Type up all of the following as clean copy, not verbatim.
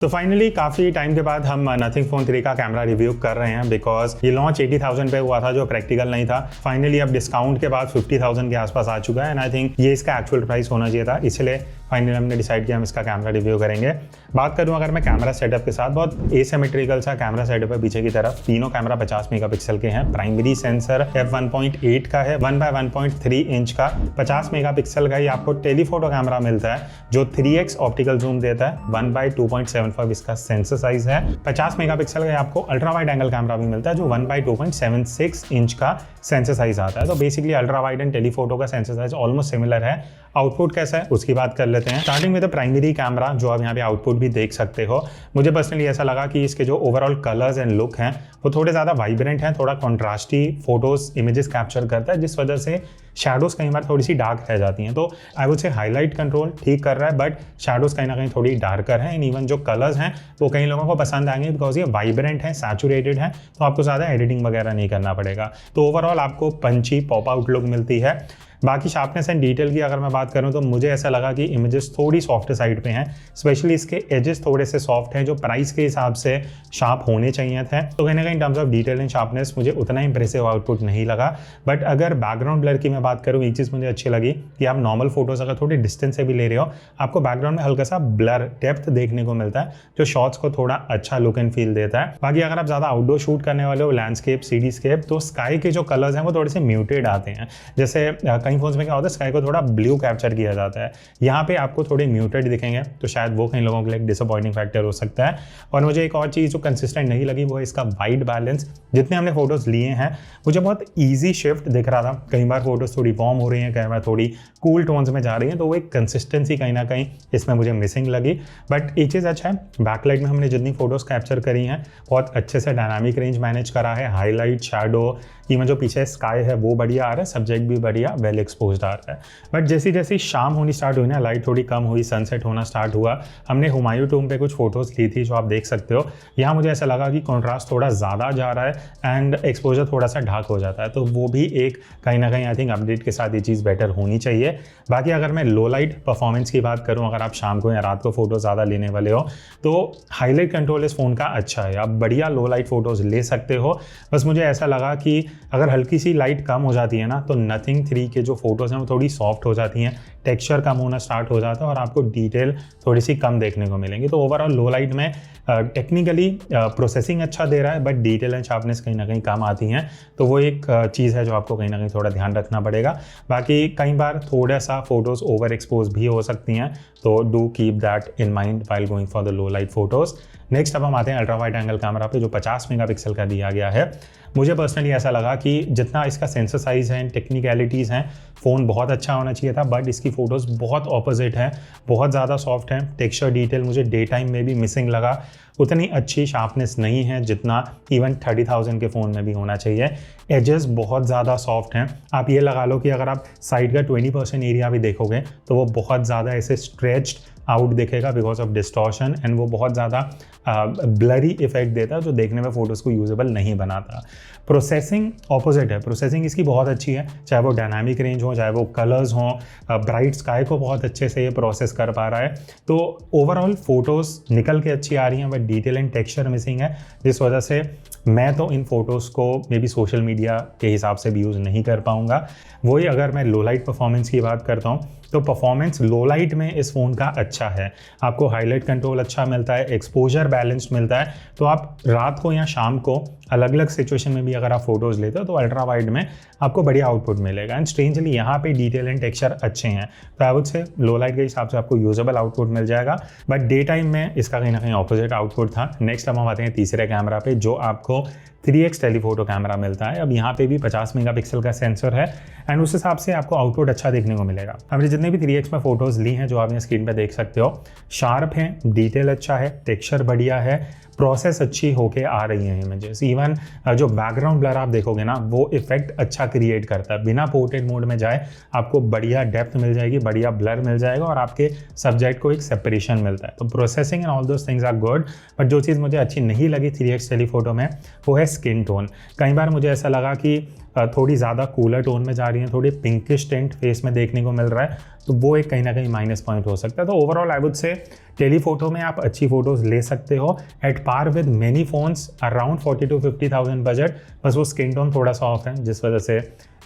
तो फाइनली काफ़ी टाइम के बाद हम नथिंग फोन 3 का कैमरा रिव्यू कर रहे हैं बिकॉज ये लॉन्च 80,000 पे हुआ था जो प्रैक्टिकल नहीं था। फाइनली अब डिस्काउंट के बाद 50,000 के आसपास आ चुका है एंड आई थिंक ये इसका एक्चुअल प्राइस होना चाहिए था, इसलिए फाइनली हमने डिसाइड किया हम इसका कैमरा रिव्यू करेंगे। बात करूं अगर मैं कैमरा सेटअप के साथ, बहुत एसिमेट्रिकल सा कैमरा सेटअप है पीछे की तरफ। तीनों कैमरा 50 मेगापिक्सल के हैं। प्राइमरी सेंसर f1.8 का है, 1x1.3 इंच का 50 मेगापिक्सल का ही आपको टेलीफोटो कैमरा मिलता है जो 3x ऑप्टिकल जूम देता है। 1x2.75 इसका सेंसर साइज है। 50 मेगापिक्सल का आपको अल्ट्रा वाइड एंगल कैमरा भी मिलता है जो 1x2.76 इंच का सेंसर साइज आता है। तो basically ultra wide and telephoto का सेंसर साइज ऑलमोस्ट सिमिलर है। आउटपुट कैसा है उसकी बात कर लेते हैं। Starting with the primary camera, जो आप यहाँ पे आउटपुट भी देख सकते हो। मुझे पर्सनली ऐसा लगा कि इसके जो ओवरऑल कलर्स एंड लुक हैं वो थोड़े ज़्यादा वाइब्रेंट हैं, थोड़ा कॉन्ट्रास्टी फोटोज इमेजेस कैप्चर करता है, जिस वजह से शैडोज कई बार थोड़ी सी डार्क रह जाती हैं। तो आई वुड से हाईलाइट कंट्रोल ठीक कर रहा है, बट शैडोज कहीं ना कहीं थोड़ी डार्कर हैं। एंड इवन जो कलर्स हैं वो कई लोगों को पसंद आएंगे बिकॉज ये वाइब्रेंट है, सैचुरेटेड है, तो आपको ज़्यादा एडिटिंग वगैरह नहीं करना पड़ेगा। तो ओवरऑल आपको पंची पॉप आउट लुक मिलती है। बाकी शार्पनेस एंड डिटेल की अगर मैं बात करूं तो मुझे ऐसा लगा कि इमेजेस थोड़ी सॉफ्ट साइड पे हैं, स्पेशली इसके एजेस थोड़े से सॉफ्ट हैं जो प्राइस के हिसाब से शार्प होने चाहिए थे। तो कहीं ना कहीं in terms of detail and sharpness मुझे उतना इंप्रेसिव आउटपुट नहीं लगा। बट अगर बैकग्राउंड ब्लर की मैं बात करूँ, एक चीज़ मुझे अच्छी लगी कि आप नॉर्मल फोटोज अगर थोड़ी डिस्टेंस से भी ले रहे हो, आपको बैकग्राउंड में हल्का सा ब्लर डेप्थ देखने को मिलता है जो शॉट्स को थोड़ा अच्छा लुक एंड फील देता है। बाकी अगर आप ज़्यादा आउटडोर शूट करने वाले हो, लैंडस्केप, सिटीस्केप, तो स्काई के जो कलर्स हैं वो थोड़े से म्यूटेड आते हैं। जैसे कई फोन्स में क्या होता है, स्काई को थोड़ा ब्लू कैप्चर किया जाता है, यहाँ पे आपको थोड़े म्यूटेड दिखेंगे, तो शायद वो कई लोगों के लिए डिसअपॉइंटिंग फैक्टर हो सकता है। और मुझे एक और चीज़ जो कंसिस्टेंट नहीं लगी वो है इसका वाइट बैलेंस। जितने हमने फोटोज लिए हैं मुझे बहुत ईजी शिफ्ट दिख रहा था। कई बार फोटोज थोड़ी वार्म हो रही हैं, कई बार थोड़ी कूल टोन्स में जा रही हैं, तो वो एक कंसिस्टेंसी कहीं ना कहीं इसमें मुझे मिसिंग लगी। बट एक चीज़ अच्छा है, बैकलाइट में हमने जितनी फोटोज कैप्चर करी हैं बहुत अच्छे से डायनामिक रेंज मैनेज करा है। हाईलाइट, शैडो, इवन जो पीछे स्काई है वो बढ़िया आ रहा है, सब्जेक्ट भी बढ़िया वेल एक्सपोज्ड आ रहा है। बट जैसी जैसी शाम होनी स्टार्ट हुई ना, लाइट थोड़ी कम हुई, सनसेट होना स्टार्ट हुआ, हमने हुमायूं टूम पे कुछ फोटोज ली थी जो आप देख सकते हो। यहाँ मुझे ऐसा लगा कि कॉन्ट्रास्ट थोड़ा ज़्यादा जा रहा है एंड एक्सपोजर थोड़ा सा ढाक हो जाता है, तो वो भी एक कहीं ना कहीं आई थिंक अपडेट के साथ ये चीज़ बेटर होनी चाहिए। बाकी अगर मैं लो लाइट परफॉर्मेंस की बात करूँ, अगर आप शाम को या रात को फोटो ज़्यादा लेने वाले हो तो हाईलाइट कंट्रोल इस फ़ोन का अच्छा है, आप बढ़िया लो लाइट फोटोज़ ले सकते हो। बस मुझे ऐसा लगा कि अगर हल्की सी लाइट कम हो जाती है ना तो नथिंग 3 के जो फोटोज़ हैं वो थोड़ी सॉफ्ट हो जाती हैं, टेक्सचर कम होना स्टार्ट हो जाता है और आपको डिटेल थोड़ी सी कम देखने को मिलेंगी। तो ओवरऑल लो लाइट में टेक्निकली प्रोसेसिंग अच्छा दे रहा है, बट डिटेल एंड शार्पनेस कहीं ना कहीं कम आती हैं, तो वो एक चीज़ है जो आपको कहीं ना कहीं थोड़ा ध्यान रखना पड़ेगा। बाकी कई बार थोड़ा सा फोटोज़ ओवर एक्सपोज भी हो सकती हैं, तो do keep that in mind while going for the low light photos. Next अब हम आते हैं अल्ट्रा वाइड एंगल कैमरा पे जो 50 मेगापिक्सल का दिया गया है। मुझे पर्सनली ऐसा लगा कि जितना इसका सेंसर साइज़ है, टेक्निकलिटीज़ हैं, फ़ोन बहुत अच्छा होना चाहिए था, बट इसकी फ़ोटोज़ बहुत ऑपोजिट हैं, बहुत ज़्यादा सॉफ्ट हैं। टेक्सचर डिटेल मुझे डे टाइम में भी मिसिंग लगा, उतनी अच्छी शार्पनेस नहीं है जितना इवन 30,000 के फ़ोन में भी होना चाहिए। एजेस बहुत ज़्यादा सॉफ्ट हैं, आप ये लगा लो कि अगर आप साइड का 20% एरिया भी देखोगे तो वो बहुत ज़्यादा ऐसे स्ट्रेच्ड आउट दिखेगा बिकॉज ऑफ डिस्टॉर्शन, एंड वो बहुत ज़्यादा ब्लरी इफेक्ट देता है जो देखने में फोटोज़ को यूजेबल नहीं बनाता। प्रोसेसिंग ऑपोजिट है, प्रोसेसिंग इसकी बहुत अच्छी है, चाहे वो डायनामिक रेंज हो, चाहे वो कलर्स हों, ब्राइट स्काई को बहुत अच्छे से ये प्रोसेस कर पा रहा है। तो ओवरऑल फोटोज़ निकल के अच्छी आ रही हैं, but detail and texture missing है, जिस वजह से मैं तो इन फोटोज़ को मे बी सोशल मीडिया के हिसाब से भी यूज़ नहीं कर पाऊँगा। वही अगर मैं लो लाइट परफॉर्मेंस की बात करता हूँ तो परफॉर्मेंस लो लाइट में इस फ़ोन का अच्छा है, आपको हाईलाइट कंट्रोल अच्छा मिलता है, एक्सपोजर बैलेंस्ड मिलता है, तो आप रात को या शाम को अलग अलग सिचुएशन में भी अगर आप फोटोज़ लेते हो तो अल्ट्रा वाइड में आपको बढ़िया आउटपुट मिलेगा। एंड स्ट्रेंजली यहाँ पे डिटेल एंड टेक्सचर अच्छे हैं, तो आई वुड से लो लाइट के हिसाब से आपको यूजेबल आउटपुट मिल जाएगा, बट डे टाइम में इसका कहीं ना कहीं ऑपोजिट आउटपुट था। नेक्स्ट हम आते हैं तीसरे कैमरा पे जो आपको 3x टेलीफोटो कैमरा मिलता है। अब यहाँ पे भी 50 मेगापिक्सल का सेंसर है एंड उस हिसाब से आपको आउटपुट अच्छा देखने को मिलेगा। हमने जितने भी 3x में फोटोज़ ली हैं जो आप यहाँ स्क्रीन पे देख सकते हो, शार्प हैं, डिटेल अच्छा है, टेक्सचर बढ़िया है, प्रोसेस अच्छी होके आ रही हैं इमेजेस। इवन जो बैकग्राउंड ब्लर आप देखोगे ना वो इफेक्ट अच्छा क्रिएट करता है, बिना पोर्ट्रेट मोड में जाए आपको बढ़िया डेप्थ मिल जाएगी, बढ़िया ब्लर मिल जाएगा और आपके सब्जेक्ट को एक सेपरेशन मिलता है। तो processing and all those things are good, but जो चीज़ मुझे अच्छी नहीं लगी 3x टेलीफोटो में वो है स्किन टोन। कई बार मुझे ऐसा लगा कि थोड़ी ज़्यादा कूलर टोन में जा रही हैं, थोड़ी पिंकिश टेंट फेस में देखने को मिल रहा है, तो वो एक कहीं ना कहीं माइनस पॉइंट हो सकता है। तो overall I would say telephoto में आप अच्छी फोटोज़ ले सकते हो at par with many phones around 40 to 50,000 budget. बस वो स्किन टोन थोड़ा सा ऑफ है, जिस वजह से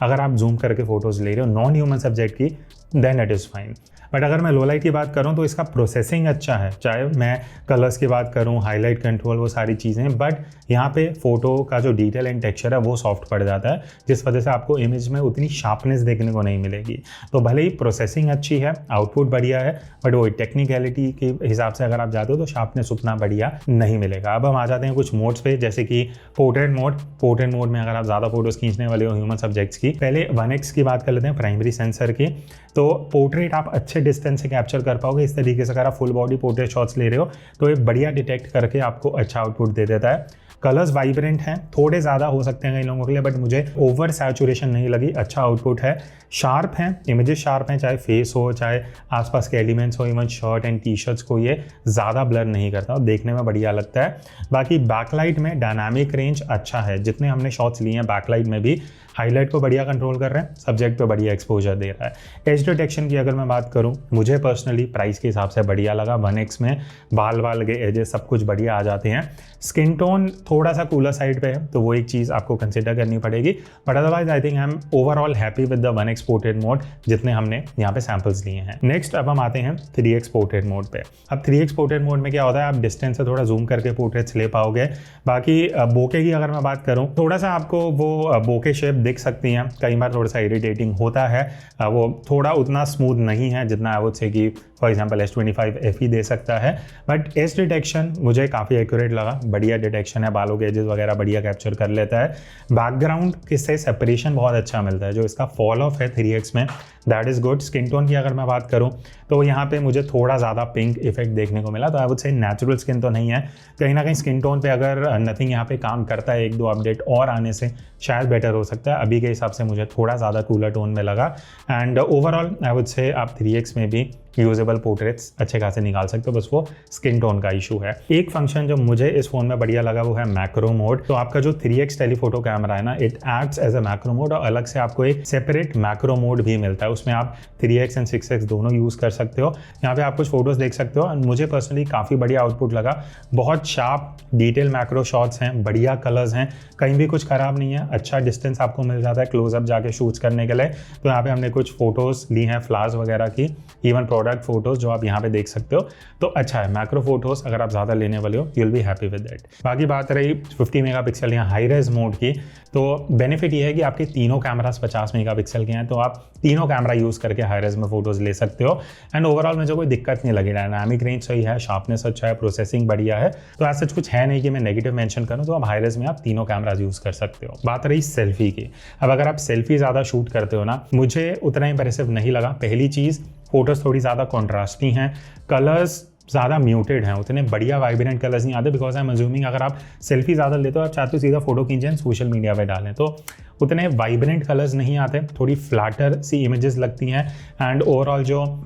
अगर आप जूम करके फोटोज़ ले रहे हो नॉन ह्यूमन सब्जेक्ट की, then it is fine. But अगर मैं लो लाइट की बात करूं तो इसका प्रोसेसिंग अच्छा है, चाहे मैं कलर्स की बात करूं, हाईलाइट कंट्रोल, वो सारी चीज़ें, बट यहाँ पे फोटो का जो डिटेल एंड टेक्सचर है वो सॉफ्ट पड़ जाता है, जिस वजह से आपको इमेज में उतनी शार्पनेस देखने को नहीं मिलेगी। तो भले ही प्रोसेसिंग अच्छी है, आउटपुट बढ़िया है, बट वो टेक्निकलिटी के हिसाब से अगर आप जाते हो तो शार्पनेस उतना बढ़िया नहीं मिलेगा। अब हम आ जाते हैं कुछ मोड्स पे, जैसे कि पोर्ट्रेट मोड। पोर्ट्रेट मोड में अगर आप ज़्यादा फोटोज़ खींचने वाले हो ह्यूमन सब्जेक्ट्स की, पहले 1x की बात कर लेते हैं, प्राइमरी सेंसर की। तो पोर्ट्रेट आप अच्छे डिस्टेंस से कैप्चर कर पाओगे। इस तरीके से अगर आप फुल बॉडी पोर्ट्रेट शॉट्स ले रहे हो तो ये बढ़िया डिटेक्ट करके आपको अच्छा आउटपुट दे देता है। कलर्स वाइब्रेंट हैं, थोड़े ज़्यादा हो सकते हैं कई लोगों के लिए, बट मुझे ओवर सैचुरेशन नहीं लगी, अच्छा आउटपुट है। शार्प हैं, इमेजेस शार्प हैं, चाहे फेस हो, चाहे आसपास के एलिमेंट्स हो, even shirt and T shirts को ये ज़्यादा ब्लर नहीं करता और देखने में बढ़िया लगता है। बाकी बैकलाइट में डायनामिक रेंज अच्छा है, जितने हमने शॉट्स लिए हैं बैकलाइट में भी हाईलाइट को बढ़िया कंट्रोल कर रहे हैं, सब्जेक्ट पे बढ़िया एक्सपोजर दे रहा है। एज डिटेक्शन की अगर मैं बात करूं, मुझे पर्सनली प्राइस के हिसाब से बढ़िया लगा। 1x में बाल के एजेस सब कुछ बढ़िया आ जाते हैं। स्किन टोन थोड़ा सा कूलर साइड पे है, तो वो एक चीज़ आपको कंसिडर करनी पड़ेगी, but otherwise I think I am overall happy with the 1x portrait mode जितने हमने यहाँ पे सैम्पल्स लिए हैं। नेक्स्ट अब हम आते हैं 3x पोर्ट्रेट मोड पे। अब 3x पोर्ट्रेट मोड में क्या होता है, आप डिस्टेंस से थोड़ा जूम करके पोर्ट्रेट्स ले पाओगे। बाकी बोके की अगर मैं बात करूँ, थोड़ा सा आपको वो बोके शेप दिख सकती हैं, कई बार थोड़ा सा इरिटेटिंग होता है, वो थोड़ा उतना स्मूथ नहीं है जितना आई वुड से कि फॉर एग्जांपल S25 FE दे सकता है। बट एज डिटेक्शन मुझे काफ़ी एक्यूरेट लगा, बढ़िया डिटेक्शन है, बालों के एजेस वगैरह बढ़िया कैप्चर कर लेता है। बैकग्राउंड किससे सेपरेशन बहुत अच्छा मिलता है, जो इसका फॉल ऑफ है 3x में, that is good. Skin tone की अगर मैं बात करूँ तो यहाँ पे मुझे थोड़ा ज़्यादा पिंक इफेक्ट देखने को मिला, तो आई वुड से नेचुरल स्किन तो नहीं है, कहीं ना कहीं स्किन टोन पे अगर नथिंग यहाँ पे काम करता है, 1-2 अपडेट और आने से शायद बेटर हो सकता है। अभी के हिसाब से मुझे थोड़ा ज़्यादा कूलर टोन में लगा। एंड ओवरऑल आई वुड से आप 3x में भी यूजेबल पोर्ट्रेट्स अच्छे खासे निकाल सकते हो, बस वो स्किन टोन का इशू है। एक फंक्शन जो मुझे इस फोन में बढ़िया लगा वो है मैक्रो मोड। तो आपका जो 3x टेलीफोटो कैमरा है ना, it acts as a macro mode, और अलग से आपको एक सेपरेट मैक्रो मोड भी मिलता है, उसमें आप 3x एंड 6x दोनों यूज़ कर सकते हो। यहाँ पे आप कुछ फोटोज़ देख सकते हो, एंड मुझे पर्सनली काफ़ी बढ़िया आउटपुट लगा। बहुत शार्प डिटेल मैक्रो शॉट्स हैं, बढ़िया कलर्स हैं, कहीं भी कुछ खराब नहीं है, अच्छा डिस्टेंस आपको मिल जाता है क्लोजअप जाके शूट्स करने के लिए। तो यहाँ पे हमने कुछ फोटोज़ ली हैं फ्लावर्स वगैरह की, इवन प्रोडक्ट फोटोज़ जो आप यहाँ पे देख सकते हो, तो अच्छा है। मैक्रो फोटोज़ अगर आप ज़्यादा लेने वाले हो, you will be happy with that. बाकी बात रही 50 मेगापिक्सल या हाई रेज मोड की, तो बेनिफिट ये है कि आपके तीनों कैमरास 50 मेगापिक्सल के हैं, तो आप तीनों कैमरा यूज़ करके हाई रेज में फोटोज़ ले सकते हो। एंड ओवरऑल मुझे कोई दिक्कत नहीं लगी, डायनामिक रेंज सही है, शार्पनेस अच्छा है, प्रोसेसिंग बढ़िया है, तो ऐसा कुछ है नहीं कि मैं नेगेटिव मेंशन करूँ। तो आप हाई रेज में आप तीनों कैमराज यूज़ कर सकते हो। बात रही सेल्फी की, अब अगर आप सेल्फी ज़्यादा शूट करते हो ना, मुझे उतना इंप्रेसिव नहीं लगा। पहली चीज़, फोटोज़ थोड़ी ज़्यादा कॉन्ट्रास्टी हैं, कलर्स ज़्यादा म्यूटेड हैं, उतने बढ़िया वाइब्रेंट कलर्स नहीं आते, बिकॉज आई एम अज्यूमिंग अगर आप सेल्फी ज़्यादा लेते हो, आप चाहते हो सीधा फोटो खींचें सोशल मीडिया पे डालें, तो उतने वाइब्रेंट कलर्स नहीं आते, थोड़ी फ्लैटर सी इमेजेस लगती हैं। एंड ओवरऑल जो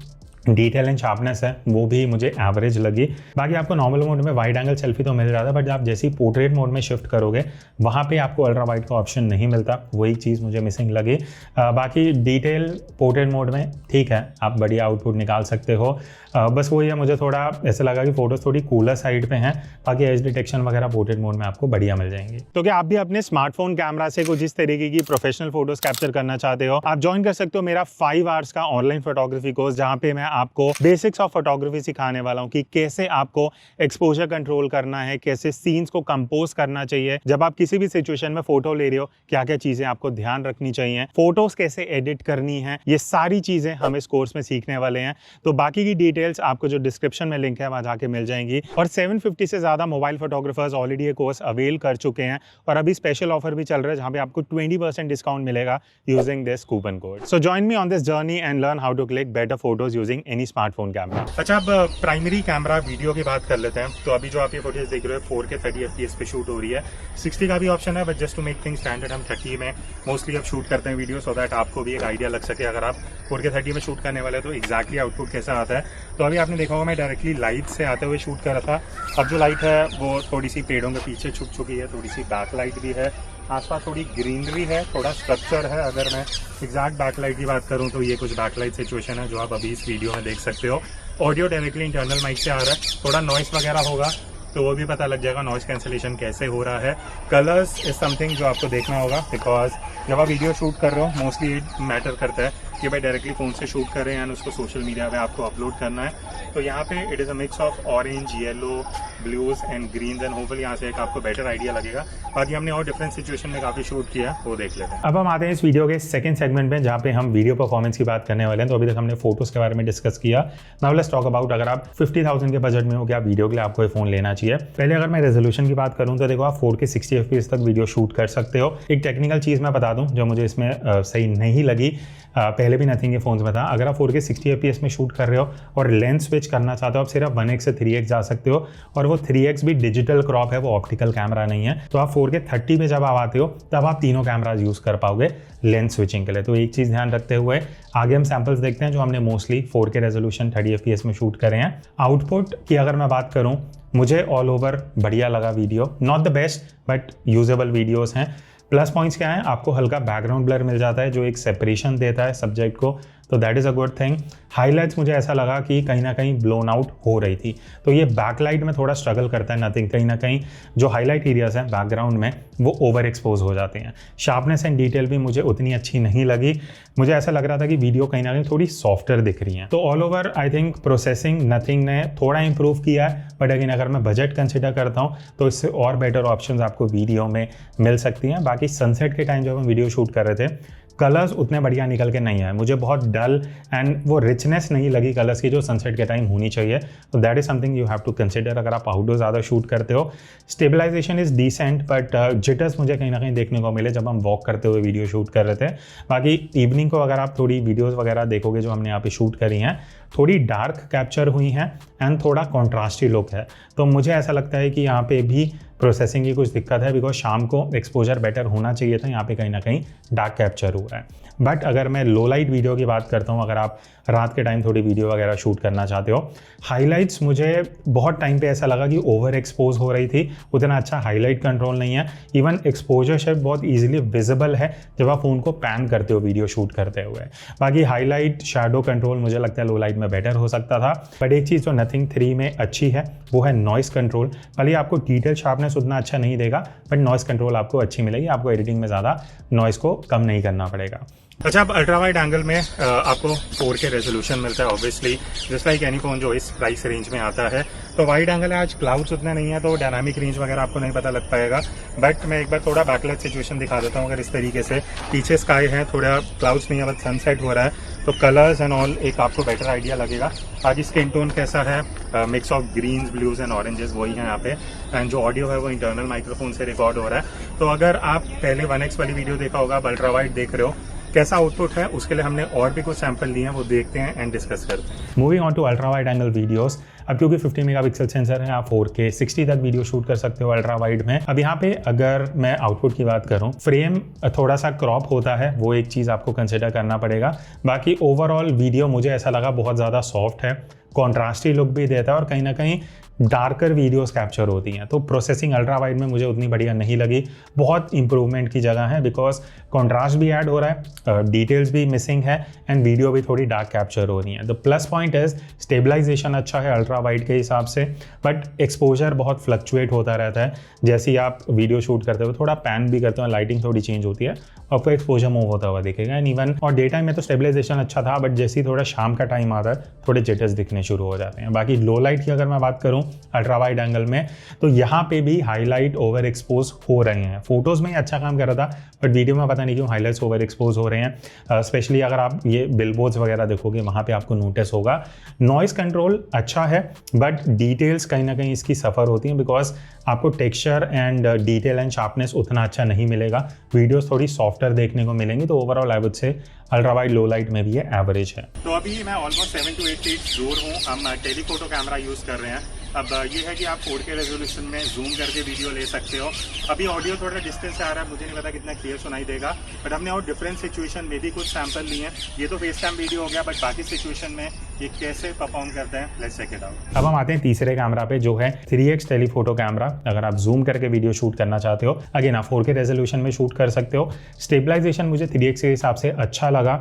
डिटेल एंड शार्पनेस है वो भी मुझे एवरेज लगी। बाकी आपको नॉर्मल मोड में वाइड एंगल सेल्फी तो मिल जाता है, बट आप जैसे ही पोर्ट्रेट मोड में शिफ्ट करोगे वहाँ पे आपको अल्ट्रा वाइड का ऑप्शन नहीं मिलता, वही चीज़ मुझे मिसिंग लगी। बाकी डिटेल पोर्ट्रेट मोड में ठीक है, आप बढ़िया आउटपुट निकाल सकते हो। बस वही है, मुझे थोड़ा ऐसा लगा कि फोटोज़ थोड़ी कूलर साइड पे हैं, बाकी एज डिटेक्शन वगैरह पोर्ट्रेट मोड में आपको बढ़िया मिल जाएंगी। तो क्या आप भी अपने स्मार्टफोन कैमरा से कुछ इस तरीके की प्रोफेशनल फोटोज कैप्चर करना चाहते हो, आप ज्वाइन कर सकते हो मेरा 5 आवर्स का ऑनलाइन फोटोग्राफी कोर्स, जहाँ पे मैं आपको बेसिक्स ऑफ फोटोग्राफी सिखाने वाला हूँ कि कैसे आपको एक्सपोजर कंट्रोल करना है, कैसे सीन्स को कंपोज करना चाहिए, जब आप किसी भी सिचुएशन में फोटो ले रहे हो क्या क्या चीजें आपको ध्यान रखनी चाहिए, फोटोज कैसे एडिट करनी है, ये सारी चीजें हम इस कोर्स में सीखने वाले हैं। तो बाकी की डिटेल्स आपको जो डिस्क्रिप्शन में लिंक है वहां जाके मिल जाएंगी। और 750 से ज्यादा मोबाइल फोटोग्राफर्स ऑलरेडी ये कोर्स अवेल कर चुके हैं, और अभी स्पेशल ऑफर भी चल रहा है जहां पे आपको 20% डिस्काउंट मिलेगा using this coupon code. So join me on this journey and learn how to click better photos using any smartphone camera. अच्छा, अब प्राइमरी कैमरा वीडियो की बात कर लेते हैं। तो अभी जो आप ये फुटेज देख रहे हो 4K 30 FPS पे शूट हो रही है, 60 का भी ऑप्शन है, but just to make things standard हम 30 में मोस्टली अब शूट करते हैं वीडियो, सो दैट आपको भी एक आइडिया लग सके अगर आप 4K 30 में शूट करने वाले तो एग्जैक्टली आउटपुट कैसा आता है। तो अभी आपने देखा होगा मैं डायरेक्टली लाइट से आते हुए शूट कर रहा था, अब जो लाइट है वो थोड़ी सी पेड़ों के पीछे छुप चुकी है, थोड़ी सी बैक लाइट भी है, आसपास थोड़ी ग्रीनरी है, थोड़ा स्ट्रक्चर है। अगर मैं एग्जैक्ट बैकलाइट की बात करूं तो ये कुछ बैकलाइट सिचुएशन है जो आप अभी इस वीडियो में देख सकते हो। ऑडियो डायरेक्टली इंटरनल माइक से आ रहा है, थोड़ा नॉइस वगैरह होगा तो वो भी पता लग जाएगा नॉइस कैंसिलेशन कैसे हो रहा है। कलर्स इज समथिंग जो आपको देखना होगा, बिकॉज जब आप वीडियो शूट कर रहे हो मोस्टली इट मैटर करता है कि भाई डायरेक्टली फ़ोन से शूट कर रहे हैं एंड उसको सोशल मीडिया पे आपको अपलोड करना है। तो यहाँ पे it is a mix of orange, yellow, blues and green and hopefully यहाँ से एक आपको बेटर आइडिया लगेगा। बाकी हमने और डिफरेंट सिचुएशन में काफ़ी शूट किया, वो देख लेते हैं। अब हम आते हैं इस वीडियो के सेकंड सेगमेंट में जहाँ पे हम वीडियो परफॉर्मेंस की बात करने वाले हैं। तो अभी तक हमने फोटोज़ के बारे में डिस्कस किया। नाउ लेट्स टॉक अबाउट अगर आप 50,000 के बजट में हो क्या वीडियो के लिए आपको ये फ़ोन लेना चाहिए। पहले अगर मैं रेजोल्यूशन की बात करूँ तो देखो आप 4K 60 FPS तक वीडियो शूट कर सकते हो। एक टेक्निकल चीज़ मैं बता दूँ जो मुझे इसमें सही नहीं लगी, पहले भी नथिंग के फोन्स में था। अगर आप 4K 60 FPS में शूट कर रहे हो और लेंस स्विच करना चाहते हो, आप सिर्फ 1x से 3x जा सकते हो और वो 3x भी डिजिटल क्रॉप है, वो ऑप्टिकल कैमरा नहीं है। तो आप 4K 30 पे जब आप आते हो तब आप तीनों कैमराज यूज़ कर पाओगे लेंस स्विचिंग के लिए। तो एक चीज़ ध्यान रखते हुए आगे हम सैम्पल्स देखते हैं जो हमने मोस्टली 4K रेजोल्यूशन 30 FPS में शूट करे हैं। आउटपुट की अगर मैं बात करूँ, मुझे ऑल ओवर बढ़िया लगा video, not the best but usable videos हैं। प्लस पॉइंट्स क्या है, आपको हल्का बैकग्राउंड ब्लर मिल जाता है जो एक सेपरेशन देता है सब्जेक्ट को, तो that is a good thing. Highlights मुझे ऐसा लगा कि कहीं ना कहीं ब्लोन आउट हो रही थी, तो ये बैकलाइट में थोड़ा स्ट्रगल करता है नथिंग। कहीं ना कहीं जो हाईलाइट एरियाज हैं बैकग्राउंड में वो ओवर एक्सपोज हो जाते हैं। शार्पनेस एंड डिटेल भी मुझे उतनी अच्छी नहीं लगी, मुझे ऐसा लग रहा था कि वीडियो कहीं ना कहीं थोड़ी सॉफ्टर दिख रही है। तो all over I think processing nothing ने थोड़ा इंप्रूव किया है, बट अगेन अगर मैं बजट कंसिडर करता हूँ तो इससे और बेटर ऑप्शंस आपको वीडियो में मिल सकती हैं। बाकी सनसेट के टाइम जब हम वीडियो शूट कर रहे थे कलर्स उतने बढ़िया निकल के नहीं आए, मुझे बहुत डल एंड वो रिचनेस नहीं लगी कलर्स की जो सनसेट के टाइम होनी चाहिए। तो that is something you have to consider अगर आप आउटडोर ज़्यादा शूट करते हो। Stabilization is decent but jitters मुझे कहीं ना कहीं देखने को मिले जब हम वॉक करते हुए वीडियो शूट कर रहे थे। बाकी इवनिंग को अगर आप थोड़ी वीडियोज़ वगैरह देखोगे जो हमने यहाँ पे शूट करी हैं, थोड़ी डार्क कैप्चर हुई हैं एंड थोड़ा कॉन्ट्रास्टी लुक है। तो मुझे ऐसा लगता है कि यहाँ पे भी प्रोसेसिंग की कुछ दिक्कत है, बिकॉज शाम को एक्सपोजर बेटर होना चाहिए था, यहाँ पे कहीं ना कहीं डार्क कैप्चर हुआ है। बट अगर मैं लो लाइट वीडियो की बात करता हूँ, अगर आप रात के टाइम थोड़ी वीडियो वगैरह शूट करना चाहते हो, हाइलाइट्स मुझे बहुत टाइम पे ऐसा लगा कि ओवर एक्सपोज हो रही थी, उतना अच्छा हाईलाइट कंट्रोल नहीं है। इवन एक्सपोजर शेप बहुत ईजिली विजिबल है जब आप फ़ोन को पैन करते हो वीडियो शूट करते हुए। बाकी हाईलाइट शैडो कंट्रोल मुझे लगता है लो लाइट में बेटर हो सकता था। बट एक चीज़ जो नथिंग 3 में अच्छी है वो है नॉइस कंट्रोल। भले आपको डिटेल शार्पनेस उतना अच्छा नहीं देगा बट नॉइस कंट्रोल आपको अच्छी मिलेगी, आपको एडिटिंग में ज़्यादा नॉइस को कम नहीं करना पड़ेगा। अच्छा, अब अल्ट्रा वाइड एंगल में आपको 4K रेजोल्यूशन मिलता है obviously, just like any phone जो इस प्राइस रेंज में आता है। तो वाइड एंगल है, आज क्लाउड्स उतने नहीं है तो डायनामिक रेंज वगैरह आपको नहीं पता लग पाएगा। बट मैं एक बार थोड़ा बैकलाइट सिचुएशन दिखा देता हूँ। अगर इस तरीके से पीछे स्काई है, थोड़ा क्लाउड्स नहीं है बट सनसेट हो रहा है, तो कलर्स एंड ऑल एक आपको बेटर आइडिया लगेगा। आगे स्किन टोन कैसा है, mix of greens, blues and oranges वही है यहाँ पे। एंड जो ऑडियो है वो इंटरनल माइक्रोफोन से रिकॉर्ड हो रहा है। तो अगर आप पहले 1x वाली वीडियो देखा होगा, आप अल्ट्रा वाइड देख रहे हो, कैसा आउटपुट है उसके लिए हमने और भी कुछ सैंपल लिए हैं, वो देखते हैं एंड डिस्कस करते हैं। Moving on to ultra wide angle videos. अब क्योंकि 50 मेगापिक्सल सेंसर है, आप 4K 60 तक वीडियो शूट कर सकते हो अल्ट्रा वाइड में। अब यहाँ पे अगर मैं आउटपुट की बात करूँ, फ्रेम थोड़ा सा क्रॉप होता है, वो एक चीज़ आपको कंसिडर करना पड़ेगा। बाकी ओवरऑल वीडियो मुझे ऐसा लगा बहुत ज़्यादा सॉफ्ट है, कॉन्ट्रास्टी लुक भी देता है और कहीं ना कहीं डार्कर वीडियोस कैप्चर होती हैं। तो प्रोसेसिंग अल्ट्रा वाइड में मुझे उतनी बढ़िया नहीं लगी, बहुत इंप्रूवमेंट की जगह है, बिकॉज कॉन्ट्रास्ट भी ऐड हो रहा है, डिटेल्स भी मिसिंग है एंड वीडियो भी थोड़ी डार्क कैप्चर हो रही है। The plus point is stabilization अच्छा है अल्ट्रा वाइड के हिसाब से, बट एक्सपोजर बहुत फ्लक्चुएट होता रहता है। जैसे ही आप वीडियो शूट करते हो, थोड़ा पैन भी करते हो, लाइटिंग थोड़ी चेंज होती है, आपको एक्सपोजर मूव होता हुआ दिखेगा। एंड इवन और डे टाइम में तो स्टेबलाइजेशन अच्छा था, बट जैसे ही थोड़ा शाम का टाइम आता है थोड़े जिटर्स दिखने शुरू हो जाते हैं। बाकी लो लाइट की अगर मैं बात करूँ अल्ट्रा वाइड एंगल में, तो यहाँ पे भी हाईलाइट ओवर एक्सपोज हो रहे हैं। फोटोज में ही अच्छा काम कर रहा था बट वीडियो में पता नहीं क्यों हाईलाइट्स ओवर एक्सपोज हो रहे हैं। स्पेशली अगर आप ये बिलबोर्ड्स वगैरह देखोगे, वहाँ पे आपको नोटिस होगा। नॉइस कंट्रोल अच्छा है बट डिटेल्स कहीं ना कहीं इसकी सफ़र होती हैं, बिकॉज आपको texture and detail and sharpness उतना अच्छा नहीं मिलेगा, वीडियोस थोड़ी सॉफ्टर देखने को मिलेंगी। तो ओवरऑल आई वुड से अल्ट्रा वाइड लो लाइट में भी ये एवरेज है। तो अभी मैं ऑलमोस्ट 7 to 8 फीट दूर हूँ, हम टेलीफोटो कैमरा यूज़ कर रहे हैं। अब ये है कि आप 4K रेजोल्यूशन में जूम करके वीडियो ले सकते हो। अभी ऑडियो थोड़ा डिस्टेंस से आ रहा है, मुझे नहीं पता कितना क्लियर सुनाई देगा, बट हमने और डिफरेंट सिचुएशन में भी कुछ सैंपल लिए हैं। ये तो फेस कैम वीडियो हो गया, बट बाकी सिचुएशन में ये कैसे परफॉर्म करते हैं, लेट्स चेक इट आउट। अब हम आते हैं तीसरे कैमरा पे जो है 3x टेलीफोटो कैमरा। अगर आप जूम करके वीडियो शूट करना चाहते हो, अगेन आप 4K रेजोल्यूशन में शूट कर सकते हो। स्टेबलाइजेशन मुझे 3x के हिसाब से अच्छा लगा।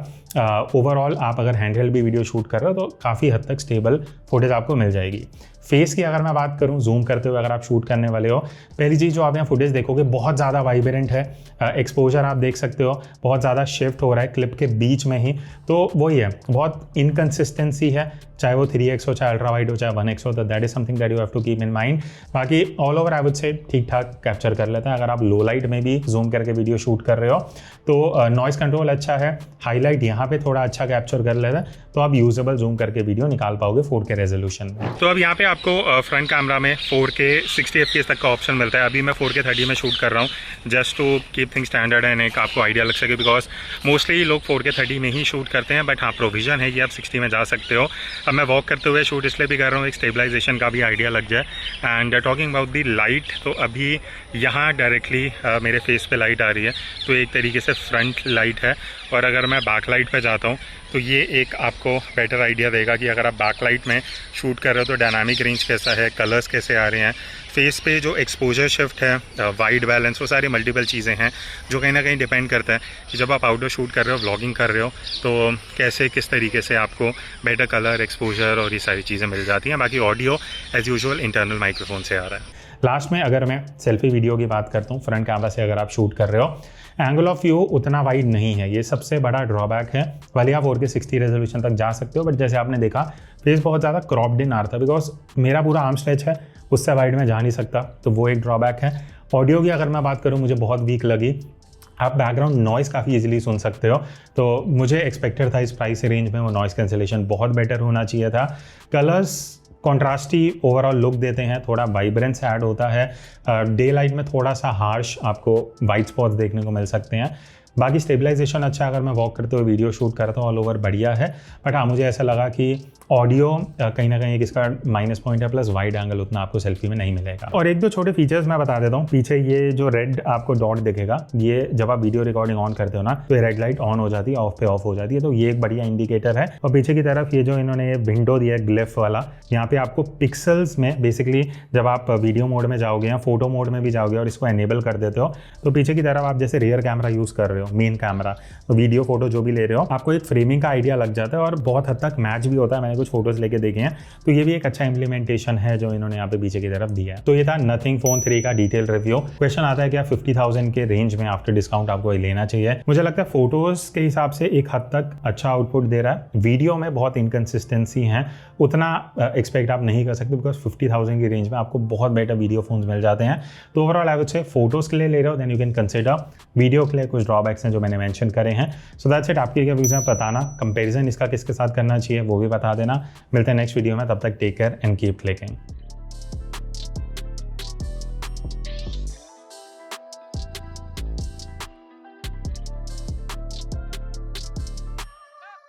ओवरऑल आप अगर हैंडहेल्ड भी वीडियो शूट कर रहे हो तो काफ़ी हद तक स्टेबल फुटेज आपको मिल जाएगी। फेस की अगर मैं बात करूं, जूम करते हुए अगर आप शूट करने वाले हो, पहली चीज़ जो आप यहाँ फुटेज देखोगे बहुत ज़्यादा वाइब्रेंट है। एक्सपोजर आप देख सकते हो बहुत ज़्यादा शिफ्ट हो रहा है क्लिप के बीच में ही, तो वही है, बहुत इनकन्सिस्टेंसी है, चाहे वो 3x हो, चाहे अल्ट्रा वाइड हो, चाहे 1x हो, तो that is something that you have to keep in mind. बाकी all over I would say ठीक ठाक कैप्चर कर लेता है। अगर आप लो लाइट में भी जूम करके वीडियो शूट कर रहे हो तो नॉइस कंट्रोल अच्छा है, हाईलाइट यहाँ पे थोड़ा अच्छा कैप्चर कर लेता है, तो आप यूजेबल जूम करके वीडियो निकाल पाओगे 4K रेजोल्यूशन में। तो अब यहाँ पे आपको फ्रंट कैमरा में 4K 60 FPS तक का ऑप्शन मिलता है। अभी मैं 4K 30 में शूट कर रहा हूँ, just to keep thing standard and एक आपको आइडिया लग सके, बिकॉज मोस्टली लोग 4K 30 में ही शूट करते हैं, बट हाँ प्रोविजन है कि आप 60 में जा सकते हो। अब मैं वॉक करते हुए शूट इसलिए भी कर रहा हूँ, एक स्टेबलाइजेशन का भी आइडिया लग जाए। And talking about the light, तो अभी यहाँ डायरेक्टली मेरे फेस पे लाइट आ रही है, तो एक तरीके से फ्रंट लाइट है। और अगर मैं बैक लाइट पे जाता हूँ तो ये एक आपको बेटर आइडिया देगा कि अगर आप बैक लाइट में शूट कर रहे हो तो डायनामिक रेंज कैसा है, कलर्स कैसे आ रहे हैं, फेस पे जो एक्सपोजर शिफ्ट है, वाइट बैलेंस, वो सारी मल्टीपल चीज़ें हैं जो कहीं ना कहीं डिपेंड करता है कि जब आप आउटडोर शूट कर रहे हो, व्लॉगिंग कर रहे हो, तो कैसे किस तरीके से आपको बेटर कलर, एक्सपोजर और ये सारी चीज़ें मिल जाती हैं। बाकी audio as usual internal microphone से आ रहा है। लास्ट में अगर मैं सेल्फी वीडियो की बात करता हूँ, फ्रंट कैमरा से अगर आप शूट कर रहे हो, एंगल ऑफ व्यू उतना वाइड नहीं है, ये सबसे बड़ा ड्रॉबैक है। भले आप 4K 60 रेजोल्यूशन तक जा सकते हो, बट जैसे आपने देखा फेस बहुत ज़्यादा क्रॉप्ड इन आ रहा था, बिकॉज मेरा पूरा आर्म स्ट्रेच है, उससे वाइड में जा नहीं सकता, तो वो एक ड्रॉबैक है। ऑडियो की अगर मैं बात करूँ, मुझे बहुत वीक लगी। आप बैकग्राउंड नॉइस काफ़ी इजीली सुन सकते हो, तो मुझे एक्सपेक्टेड था इस प्राइस रेंज में वो नॉइस कैंसिलेशन बहुत बेटर होना चाहिए था। कलर्स कॉन्ट्रास्टी ओवरऑल लुक देते हैं, थोड़ा वाइब्रेंस ऐड होता है। डे लाइट में थोड़ा सा हार्श आपको वाइट स्पॉट्स देखने को मिल सकते हैं। बाकी स्टेबलाइजेशन अच्छा है, अगर मैं वॉक करते हुए वीडियो शूट करता हूँ ऑल ओवर बढ़िया है। बट हाँ, मुझे ऐसा लगा कि ऑडियो कहीं ना कहीं इसका माइनस पॉइंट है, प्लस वाइड एंगल उतना आपको सेल्फी में नहीं मिलेगा। और एक दो छोटे फीचर्स मैं बता देता हूँ। पीछे ये जो रेड आपको डॉट दिखेगा, ये जब आप वीडियो रिकॉर्डिंग ऑन करते हो ना, तो ये रेड लाइट ऑन हो जाती है, ऑफ पे ऑफ हो जाती है, तो ये एक बढ़िया इंडिकेटर है। और पीछे की तरफ ये जो इन्होंने विंडो दिया है ग्लिफ वाला, यहाँ पे आपको पिक्सल्स में बेसिकली जब आप वीडियो मोड में जाओगे या फोटो मोड में भी जाओगे और इसको एनेबल कर देते हो, तो पीछे की तरफ आप जैसे रियर कैमरा यूज़ कर रहे हो, मेन कैमरा, तो वीडियो फोटो जो भी ले रहे हो, आपको एक फ्रेमिंग का आइडिया लग जाता है और बहुत हद तक मैच भी होता है। मैंने कुछ फोटोज लेके देखे हैं, तो ये भी एक अच्छा इंप्लीमेंटेशन है जो इन्होंने यहाँ पे पीछे की तरफ दिया है। तो ये था नथिंग फोन 3 का डिटेल रिव्यू। क्वेश्चन आता है कि 50,000 के रेंज में आफ्टर डिस्काउंट आपको ये लेना चाहिए। मुझे लगता है फोटोज के हिसाब से एक हद तक अच्छा आउटपुट दे रहा है, वीडियो में बहुत इनकंसिस्टेंसी है, उतना एक्सपेक्ट आप नहीं कर सकते, बिकॉज 50,000 की रेंज में आपको बहुत बेटर वीडियो फोन्स मिल जाते हैं। तो overall I would say photos के लिए ले रहे हो then you can consider, video के लिए कुछ ड्रॉबैक्स हैं जो मैंने मेंशन करे हैं। So that's it. आपके क्या व्यूज हैं बताना, कंपैरिजन इसका किसके साथ करना चाहिए वो भी बता देना। मिलते हैं नेक्स्ट वीडियो में, तब तक take care and keep clicking.